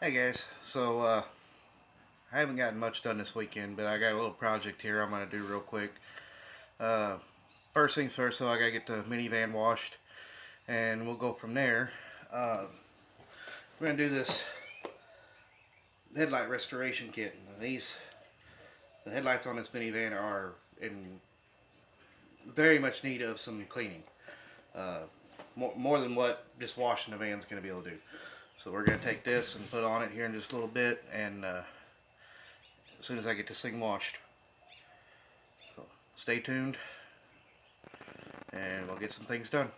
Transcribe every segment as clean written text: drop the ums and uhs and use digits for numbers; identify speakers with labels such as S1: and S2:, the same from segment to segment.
S1: Hey guys, I haven't gotten much done this weekend, but I got a little project here I'm gonna do real quick. Uh, First things first, I gotta get the minivan washed, and we'll go from there. Uh, we're gonna do this headlight restoration kit. The headlights on this minivan are in very much need of some cleaning. Uh, more than what just washing the van's gonna be able to do. So we're gonna take this and put on it here in just a little bit, and as soon as I get this thing washed. So stay tuned and we'll get some things done.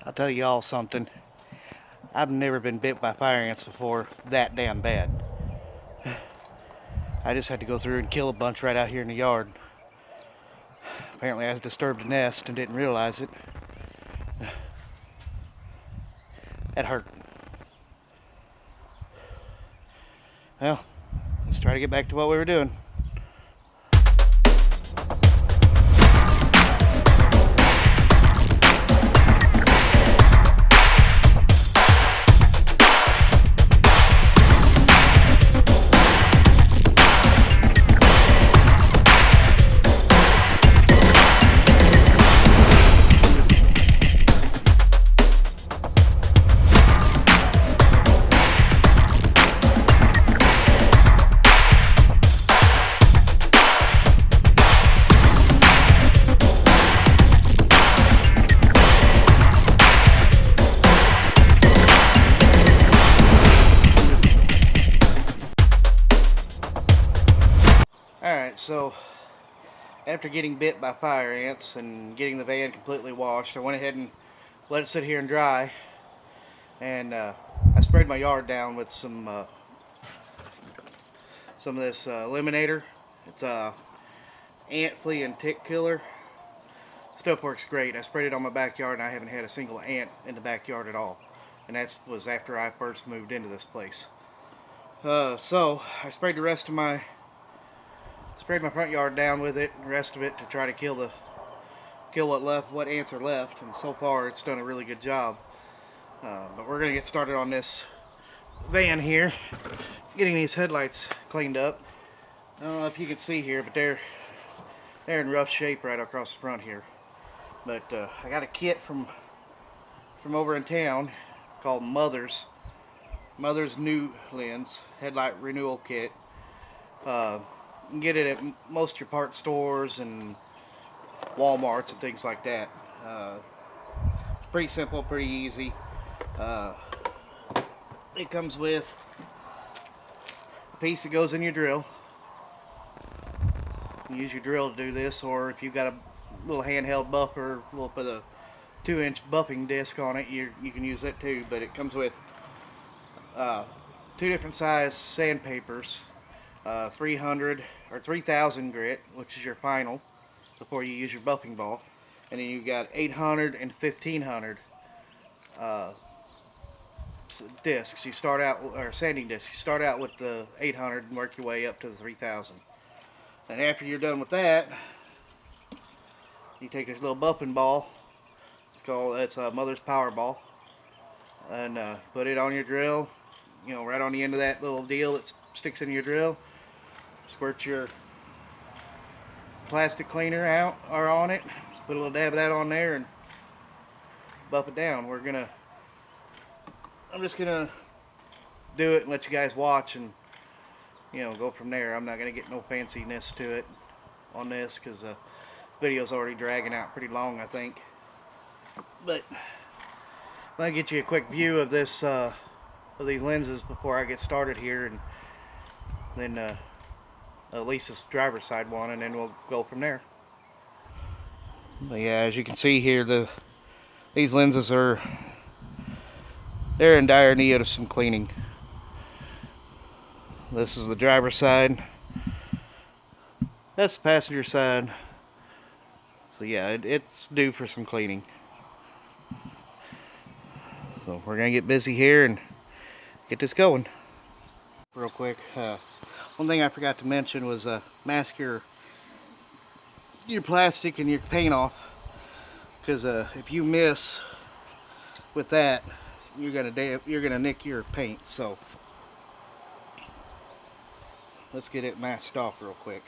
S1: I'll tell y'all something. I've never been bit by fire ants before that damn bad. I just had to go through and kill a bunch right out here in the yard. Apparently I disturbed a nest and didn't realize it. That hurt. Well, let's try to get back to what we were doing. after getting bit by fire ants and getting the van completely washed, I went ahead and let it sit here and dry. And I sprayed my yard down with some of this eliminator. It's ant, flea, and tick killer. Stuff works great. I sprayed it on my backyard, and I haven't had a single ant in the backyard at all. And that was after I first moved into this place. So I sprayed my front yard down with it, and the rest of it to try to kill what ants are left. And so far, it's done a really good job. But we're gonna get started on this van here, getting these headlights cleaned up. I don't know if you can see here, but they're in rough shape right across the front here. But I got a kit from over in town called Mother's New Lens Headlight Renewal Kit. You can get it at most of your parts stores and Walmarts and things like that. It's pretty simple, pretty easy. It comes with a piece that goes in your drill. You use your drill to do this, or if you've got a little handheld buffer, we'll put a 2-inch buffing disc on it, you can use that too. But it comes with 2 different size sandpapers, 300 or 3000 grit, which is your final before you use your buffing ball, and then you've got 800 and 1500 discs. You start out, or sanding discs. You start out with the 800 and work your way up to the 3000. And after you're done with that, you take this little buffing ball. It's a Mother's Power Ball, and put it on your drill. You know, right on the end of that little deal that sticks in your drill. Squirt your plastic cleaner out or on it. Just put a little dab of that on there and buff it down. I'm just gonna do it and let you guys watch, and go from there. I'm not gonna get no fanciness to it on this because the video's already dragging out pretty long, I think. But I'll get you a quick view of this of these lenses before I get started here, and then at least this driver's side one, and then we'll go from there. But yeah, as you can see here, these lenses they're in dire need of some cleaning. This is the driver's side. That's the passenger side. So yeah, it's due for some cleaning. So we're gonna get busy here and get this going. Real quick, one thing I forgot to mention was mask your plastic and your paint off, because if you miss with that, you're gonna nick your paint. So let's get it masked off real quick.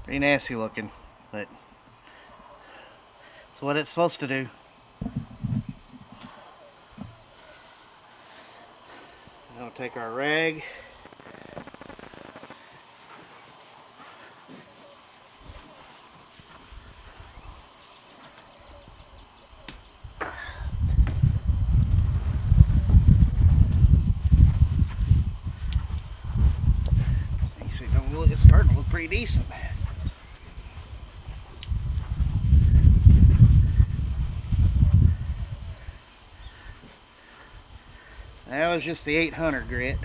S1: Pretty nasty looking, but it's what it's supposed to do. Now we'll take our rag. Well, it's starting to look pretty decent. That was just the 800 grit.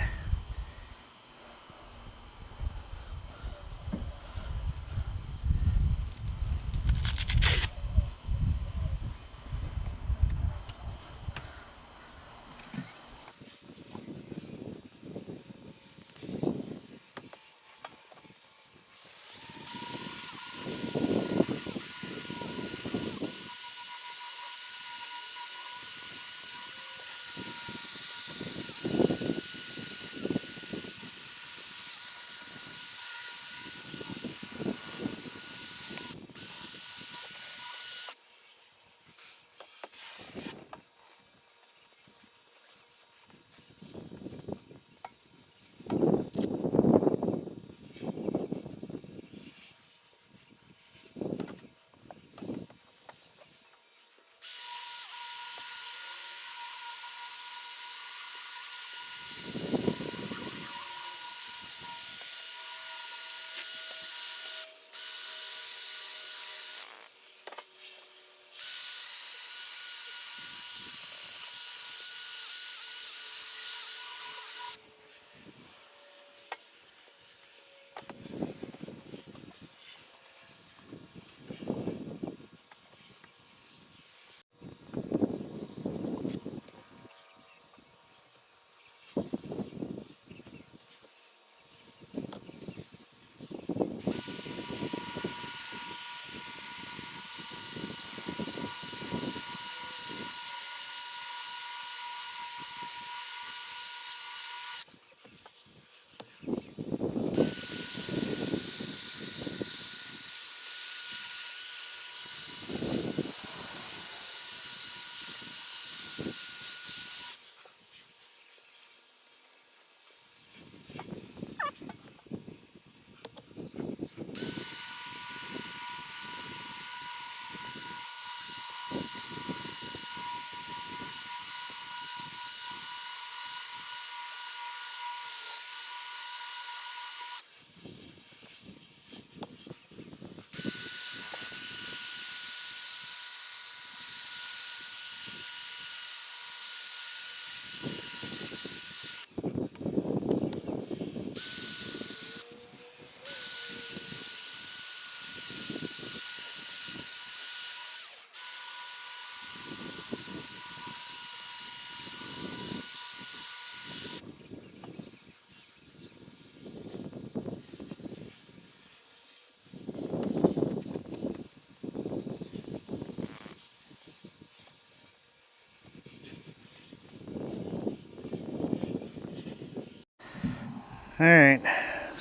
S1: Alright,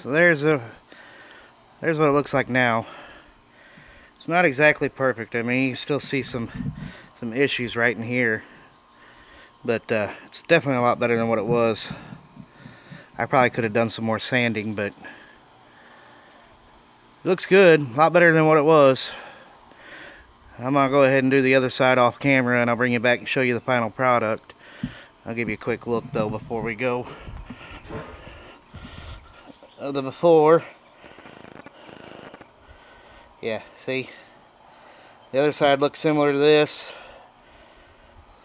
S1: so there's what it looks like now. It's not exactly perfect. I mean, you can still see some issues right in here, but it's definitely a lot better than what it was. I probably could have done some more sanding, but it looks good. A lot better than what it was. I'm gonna go ahead and do the other side off camera, and I'll bring you back and show you the final product. I'll give you a quick look though before we go. The before. Yeah, see? The other side looks similar to this.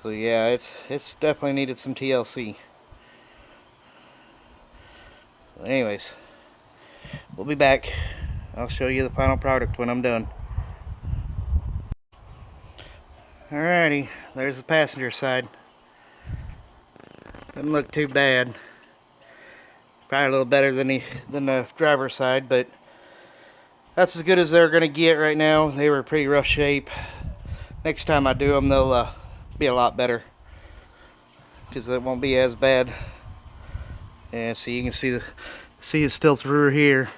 S1: So yeah, it's definitely needed some TLC. So anyways, we'll be back. I'll show you the final product when I'm done. Alrighty, there's the passenger side. Doesn't look too bad. Probably a little better than the driver's side, but that's as good as they're gonna get right now. They were pretty rough shape. Next time I do them, they'll be a lot better, because it won't be as bad. And so you can see it's still through here,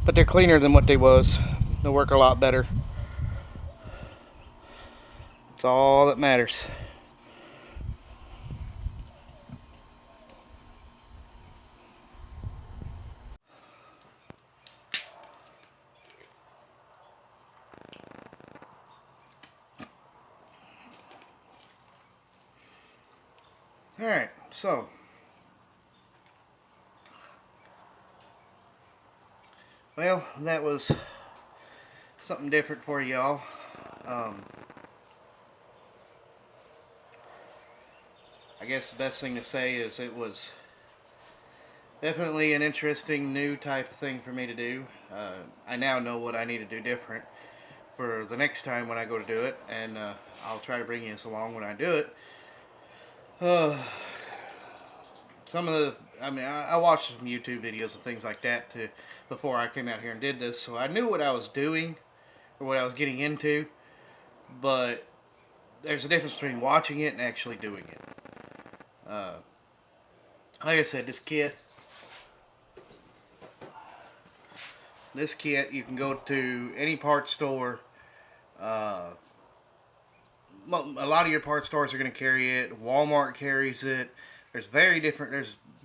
S1: but they're cleaner than what they was. They'll work a lot better. It's all that matters. Alright, so Well, that was something different for y'all. Um, I guess the best thing to say is it was definitely an interesting new type of thing for me to do. I now know what I need to do different for the next time when I go to do it, and I'll try to bring you along when I do it. Uh, some of the, I mean, I watched some YouTube videos and things like that to before I came out here and did this, so I knew what I was doing or what I was getting into, but there's a difference between watching it and actually doing it. Uh, like I said, this kit, you can go to any parts store. Uh, a lot of your parts stores are going to carry it. Walmart carries it. There's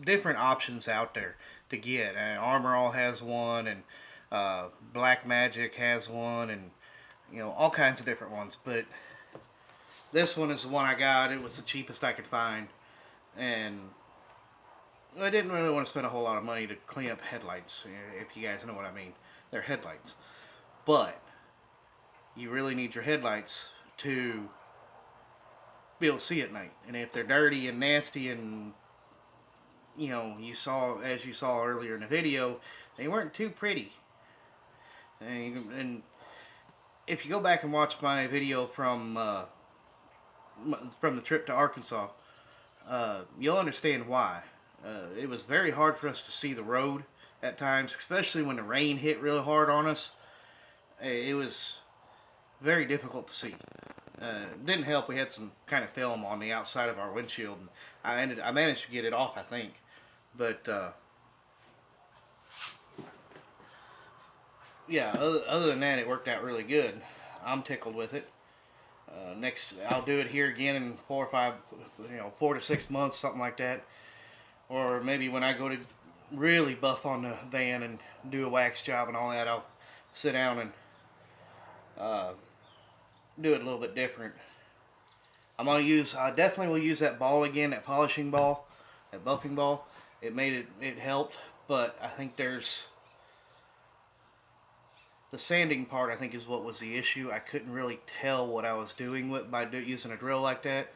S1: different options out there to get. Armor All has one, and Black Magic has one, and all kinds of different ones. But this one is the one I got. It was the cheapest I could find, and I didn't really want to spend a whole lot of money to clean up headlights. If you guys know what I mean, they're headlights. But you really need your headlights to be able to see at night. And if they're dirty and nasty and as you saw earlier in the video, they weren't too pretty. And if you go back and watch my video from the trip to Arkansas, you'll understand why. It was very hard for us to see the road at times, especially when the rain hit really hard on us. It was very difficult to see. It didn't help. We had some kind of film on the outside of our windshield, and I managed to get it off, I think. But yeah, other than that, it worked out really good. I'm tickled with it. Next, I'll do it here again in 4 to 6 months, something like that. Or maybe when I go to really buff on the van and do a wax job and all that, I'll sit down and do it a little bit different. I definitely will use that ball again, that polishing ball, that buffing ball. It helped, but I think the sanding part, I think, is what was the issue. I couldn't really tell what I was doing by using a drill like that.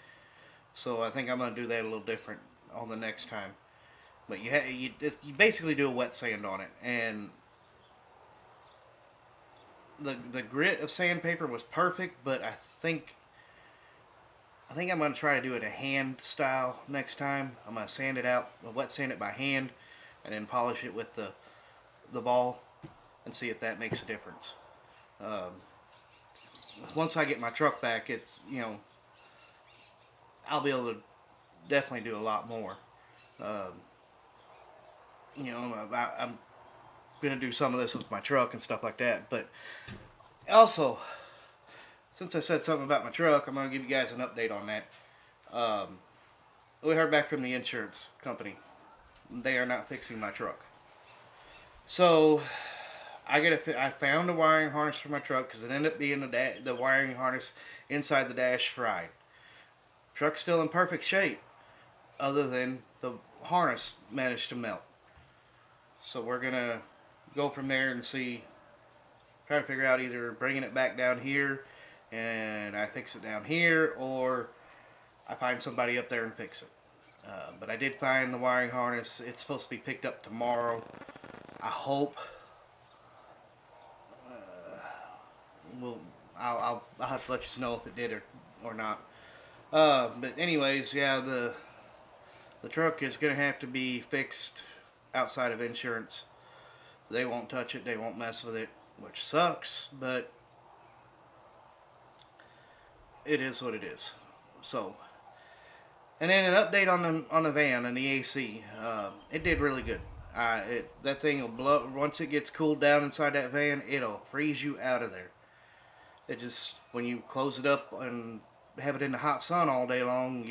S1: So I think I'm going to do that a little different on the next time. But you basically do a wet sand on it, and the grit of sandpaper was perfect. But I think I'm going to try to do it a hand style next time. I'm going to sand it out, wet sand it by hand, and then polish it with the ball and see if that makes a difference. Once I get my truck back, I'll be able to definitely do a lot more. I'm going to do some of this with my truck and stuff like that. But also, since I said something about my truck, I'm going to give you guys an update on that. We heard back from the insurance company. They are not fixing my truck. So I found a wiring harness for my truck because it ended up being the wiring harness inside the dash fried. Truck's still in perfect shape, other than the harness managed to melt. So we're gonna go from there and try to figure out either bringing it back down here and I fix it down here, or I find somebody up there and fix it. But I did find the wiring harness. It's supposed to be picked up tomorrow. I hope. I'll have to let you know if it did or not. But anyways, yeah, the truck is gonna have to be fixed outside of insurance. They won't touch it. They won't mess with it, which sucks, but it is what it is. So, and then an update on the van and the AC. It did really good. That thing will blow once it gets cooled down inside that van. It'll freeze you out of there. It just, when you close it up and have it in the hot sun all day long,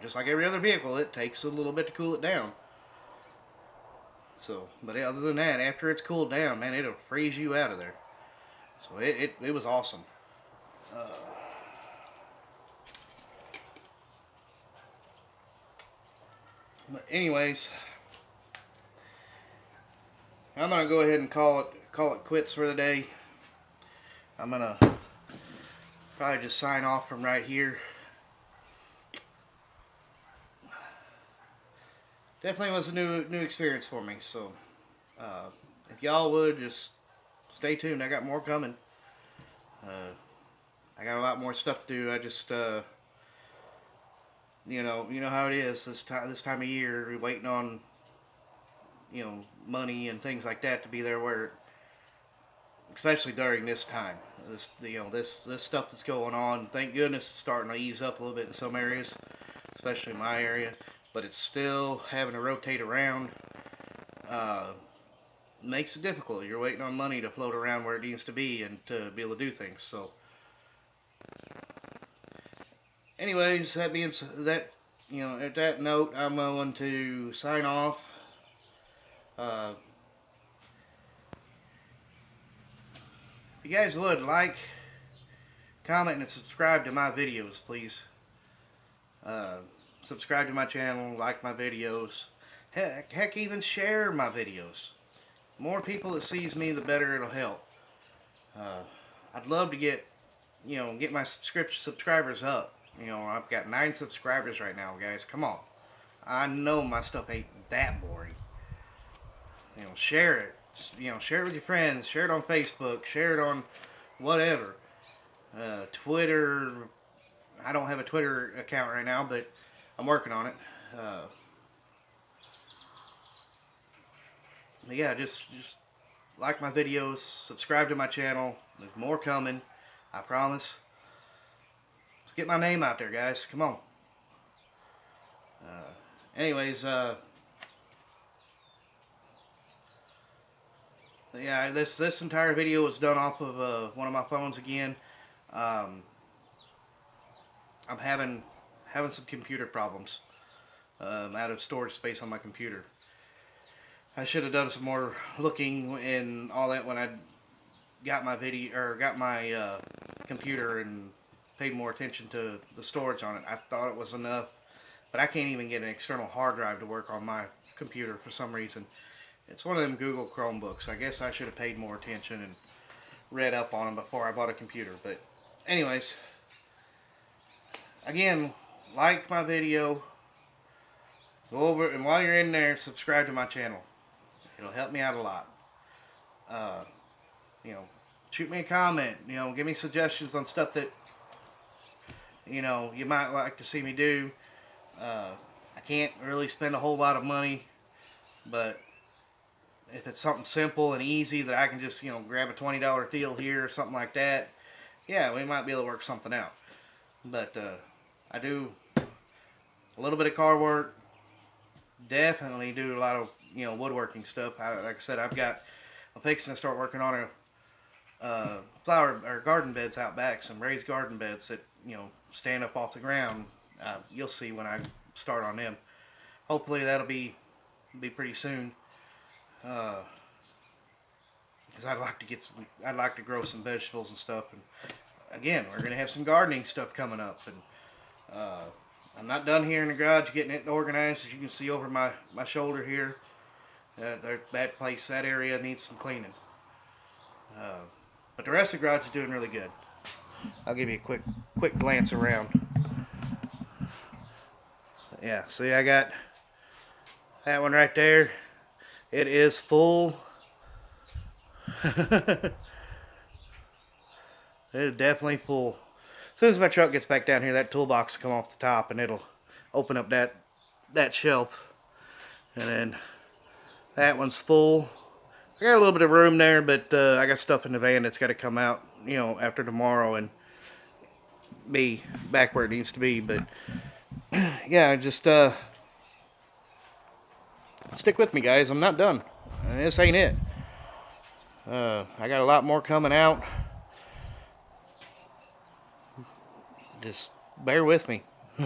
S1: just like every other vehicle, it takes a little bit to cool it down. So, but other than that, after it's cooled down, man, it'll freeze you out of there. So it was awesome. But anyways, I'm gonna go ahead and call it quits for the day. I'm gonna probably just sign off from right here. Definitely was a new experience for me. So if y'all would just stay tuned, I got more coming. I got a lot more stuff to do. I just you know how it is this time of year. We're waiting on money and things like that to be there, where especially during this time, this stuff that's going on. Thank goodness it's starting to ease up a little bit in some areas, especially in my area, but it's still having to rotate around. Makes it difficult. You're waiting on money to float around where it needs to be and to be able to do things. So anyways, that being that, at that note, I'm going to sign off. If you guys would like, comment, and subscribe to my videos, please. Subscribe to my channel, like my videos. Heck, even share my videos. The more people that sees me, the better it'll help. I'd love to get my subscribers up. I've got 9 subscribers right now, guys. Come on. I know my stuff ain't that boring. Share it. Share it with your friends. Share it on Facebook. Share it on whatever. Twitter. I don't have a Twitter account right now, but I'm working on it. Yeah, just like my videos. Subscribe to my channel. There's more coming. I promise. Let's get my name out there, guys. Come on. Anyways, yeah, this entire video was done off of one of my phones again. I'm having some computer problems. Out of storage space on my computer. I should have done some more looking and all that when I got my computer and paid more attention to the storage on it. I thought it was enough, but I can't even get an external hard drive to work on my computer for some reason. It's one of them Google Chromebooks. I guess I should have paid more attention and read up on them before I bought a computer. But anyways, again, like my video, go over, and while you're in there, subscribe to my channel. It'll help me out a lot. Shoot me a comment. Give me suggestions on stuff that you might like to see me do. I can't really spend a whole lot of money, but if it's something simple and easy that I can just grab a $20 deal here or something like that, yeah, we might be able to work something out. But I do a little bit of car work. Definitely do a lot of woodworking stuff. Like I said, I'm fixing to start working on a flower or garden beds out back, some raised garden beds that stand up off the ground. You'll see when I start on them. Hopefully that'll be pretty soon. Because I'd like to grow some vegetables and stuff. And again, we're gonna have some gardening stuff coming up. And I'm not done here in the garage getting it organized. As you can see over my shoulder here, that area needs some cleaning. But the rest of the garage is doing really good. I'll give you a quick glance around. Yeah, see, I got that one right there. It is full. It is definitely full. As soon as my truck gets back down here, that toolbox will come off the top and it'll open up that shelf. And then that one's full. I got a little bit of room there, but I got stuff in the van that's got to come out, after tomorrow and be back where it needs to be. But yeah, just stick with me, guys. I'm not done. This ain't it. I got a lot more coming out. Just bear with me.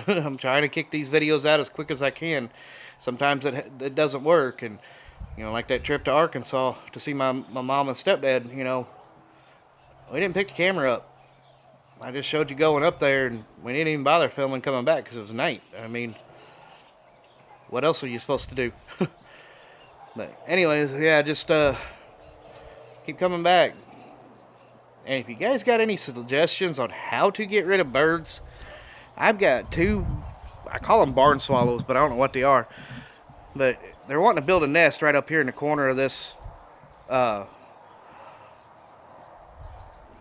S1: I'm trying to kick these videos out as quick as I can. Sometimes it doesn't work, and like that trip to Arkansas to see my mom and stepdad. We didn't pick the camera up. I just showed you going up there, and we didn't even bother filming coming back because it was night. I mean, what else are you supposed to do? But anyways, yeah, just keep coming back. And if you guys got any suggestions on how to get rid of birds, I've got two, I call them barn swallows, but I don't know what they are. But they're wanting to build a nest right up here in the corner of this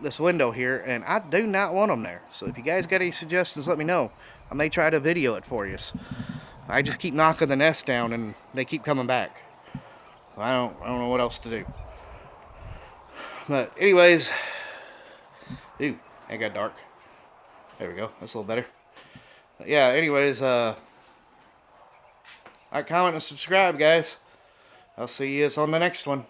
S1: this window here, and I do not want them there. So if you guys got any suggestions, let me know. I may try to video it for you. I just keep knocking the nest down and they keep coming back. I don't know what else to do. But anyways, ooh, it got dark. There we go. That's a little better. But yeah, anyways, like, comment, and subscribe, guys. I'll see you on the next one.